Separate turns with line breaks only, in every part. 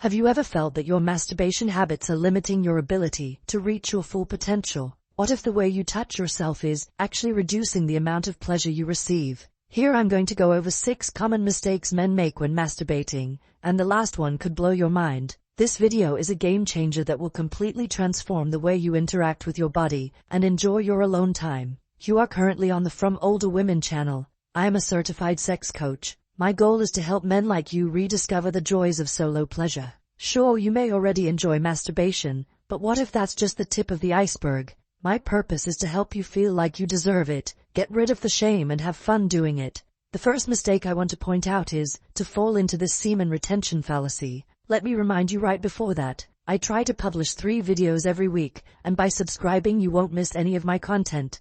Have you ever felt that your masturbation habits are limiting your ability to reach your full potential? What if the way you touch yourself is actually reducing the amount of pleasure you receive? Here I'm going to go over 6 common mistakes men make when masturbating, and the last one could blow your mind. This video is a game changer that will completely transform the way you interact with your body and enjoy your alone time. You are currently on the From Older Women channel. I am a certified sex coach. My goal is to help men like you rediscover the joys of solo pleasure. Sure, you may already enjoy masturbation, but what if that's just the tip of the iceberg? My purpose is to help you feel like you deserve it, get rid of the shame and have fun doing it. The first mistake I want to point out is to fall into this semen retention fallacy. Let me remind you right before that, I try to publish 3 videos every week, and by subscribing you won't miss any of my content.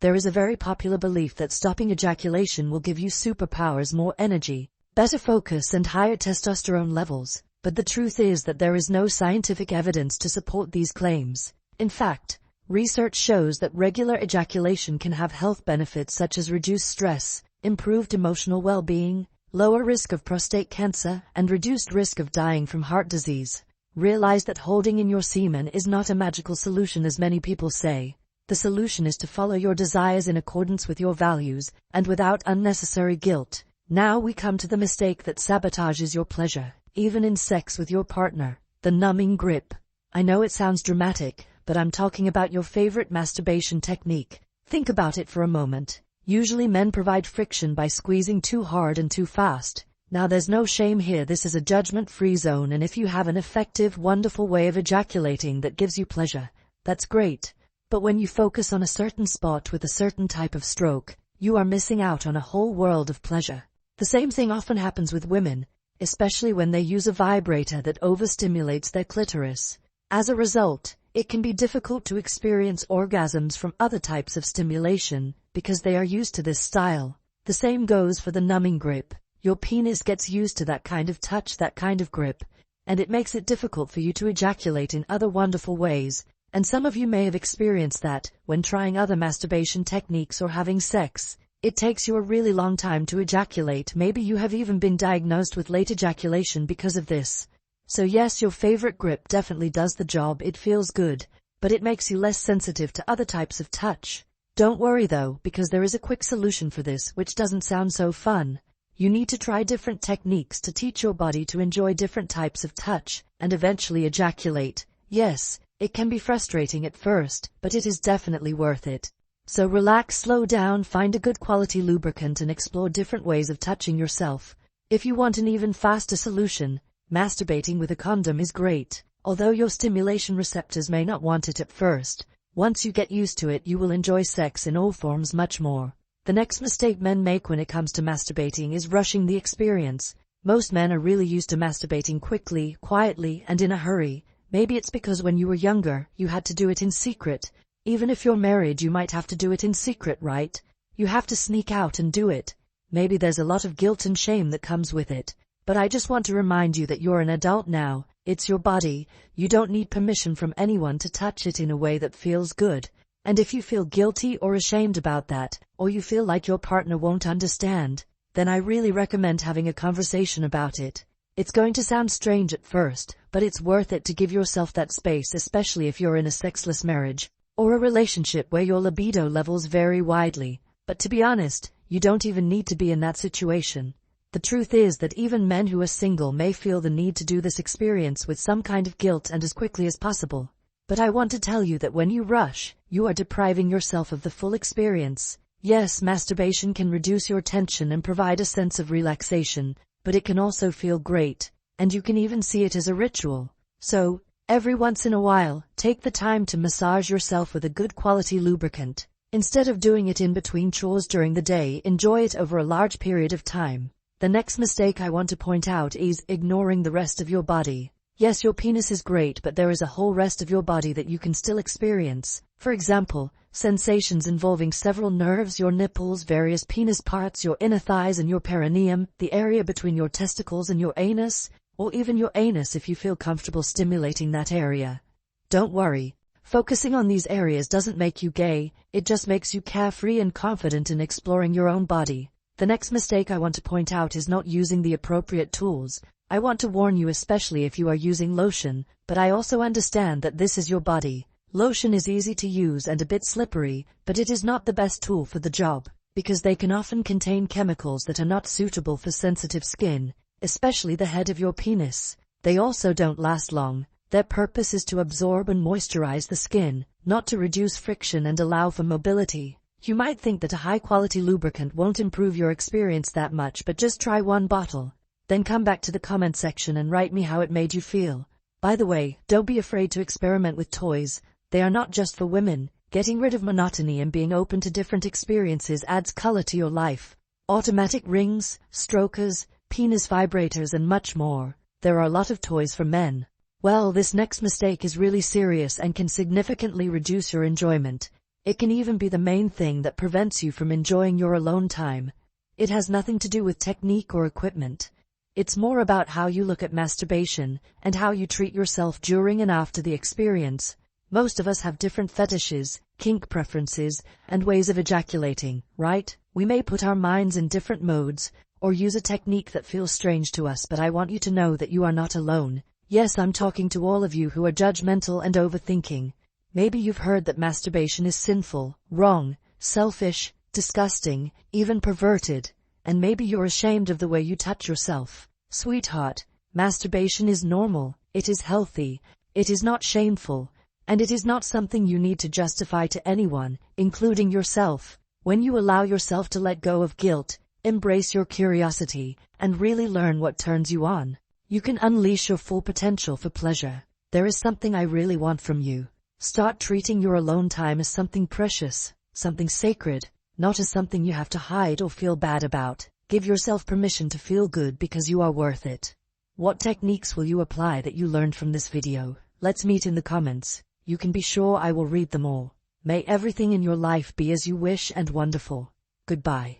There is a very popular belief that stopping ejaculation will give you superpowers, more energy, better focus and higher testosterone levels. But the truth is that there is no scientific evidence to support these claims. In fact, research shows that regular ejaculation can have health benefits such as reduced stress, improved emotional well-being, lower risk of prostate cancer, and reduced risk of dying from heart disease. Realize that holding in your semen is not a magical solution as many people say. The solution is to follow your desires in accordance with your values, and without unnecessary guilt. Now we come to the mistake that sabotages your pleasure, even in sex with your partner: the numbing grip. I know it sounds dramatic, but I'm talking about your favorite masturbation technique. Think about it for a moment. Usually men provide friction by squeezing too hard and too fast. Now there's no shame here, this is a judgment-free zone, and if you have an effective, wonderful way of ejaculating that gives you pleasure, that's great. But when you focus on a certain spot with a certain type of stroke, you are missing out on a whole world of pleasure. The same thing often happens with women, especially when they use a vibrator that overstimulates their clitoris. As a result, it can be difficult to experience orgasms from other types of stimulation because they are used to this style. The same goes for the numbing grip. Your penis gets used to that kind of touch, that kind of grip, and it makes it difficult for you to ejaculate in other wonderful ways. And some of you may have experienced that when trying other masturbation techniques or having sex. It takes you a really long time to ejaculate. Maybe you have even been diagnosed with late ejaculation because of this. So yes, your favorite grip definitely does the job, it feels good, but it makes you less sensitive to other types of touch. Don't worry though, because there is a quick solution for this, which doesn't sound so fun. You need to try different techniques to teach your body to enjoy different types of touch, and eventually ejaculate. Yes, it can be frustrating at first, but it is definitely worth it. So relax, slow down, find a good quality lubricant and explore different ways of touching yourself. If you want an even faster solution, masturbating with a condom is great. Although your stimulation receptors may not want it at first, once you get used to it you will enjoy sex in all forms much more. The next mistake men make when it comes to masturbating is rushing the experience. Most men are really used to masturbating quickly, quietly, and in a hurry. Maybe it's because when you were younger, you had to do it in secret. Even if you're married, you might have to do it in secret, right? You have to sneak out and do it. Maybe there's a lot of guilt and shame that comes with it. But I just want to remind you that you're an adult now. It's your body. You don't need permission from anyone to touch it in a way that feels good. And if you feel guilty or ashamed about that, or you feel like your partner won't understand, then I really recommend having a conversation about it. It's going to sound strange at first, but it's worth it to give yourself that space, especially if you're in a sexless marriage, or a relationship where your libido levels vary widely. But to be honest, you don't even need to be in that situation. The truth is that even men who are single may feel the need to do this experience with some kind of guilt and as quickly as possible. But I want to tell you that when you rush, you are depriving yourself of the full experience. Yes, masturbation can reduce your tension and provide a sense of relaxation, but it can also feel great, and you can even see it as a ritual. So, every once in a while, take the time to massage yourself with a good quality lubricant. Instead of doing it in between chores during the day, enjoy it over a large period of time. The next mistake I want to point out is ignoring the rest of your body. Yes, your penis is great, but there is a whole rest of your body that you can still experience. For example, sensations involving several nerves, your nipples, various penis parts, your inner thighs and your perineum, the area between your testicles and your anus, or even your anus if you feel comfortable stimulating that area. Don't worry. Focusing on these areas doesn't make you gay, it just makes you carefree and confident in exploring your own body. The next mistake I want to point out is not using the appropriate tools. I want to warn you, especially if you are using lotion, but I also understand that this is your body. Lotion is easy to use and a bit slippery, but it is not the best tool for the job, because they can often contain chemicals that are not suitable for sensitive skin, especially the head of your penis. They also don't last long. Their purpose is to absorb and moisturize the skin, not to reduce friction and allow for mobility. You might think that a high-quality lubricant won't improve your experience that much, but just try one bottle. Then come back to the comment section and write me how it made you feel. By the way, don't be afraid to experiment with toys. They are not just for women. Getting rid of monotony and being open to different experiences adds color to your life. Automatic rings, strokers, penis vibrators and much more. There are a lot of toys for men. Well, this next mistake is really serious and can significantly reduce your enjoyment. It can even be the main thing that prevents you from enjoying your alone time. It has nothing to do with technique or equipment. It's more about how you look at masturbation and how you treat yourself during and after the experience. Most of us have different fetishes, kink preferences, and ways of ejaculating, right? We may put our minds in different modes, or use a technique that feels strange to us, but I want you to know that you are not alone. Yes, I'm talking to all of you who are judgmental and overthinking. Maybe you've heard that masturbation is sinful, wrong, selfish, disgusting, even perverted, and maybe you're ashamed of the way you touch yourself. Sweetheart, masturbation is normal, it is healthy, it is not shameful, and it is not something you need to justify to anyone, including yourself. When you allow yourself to let go of guilt, embrace your curiosity, and really learn what turns you on, you can unleash your full potential for pleasure. There is something I really want from you. Start treating your alone time as something precious, something sacred, not as something you have to hide or feel bad about. Give yourself permission to feel good because you are worth it. What techniques will you apply that you learned from this video? Let's meet in the comments. You can be sure I will read them all. May everything in your life be as you wish and wonderful. Goodbye.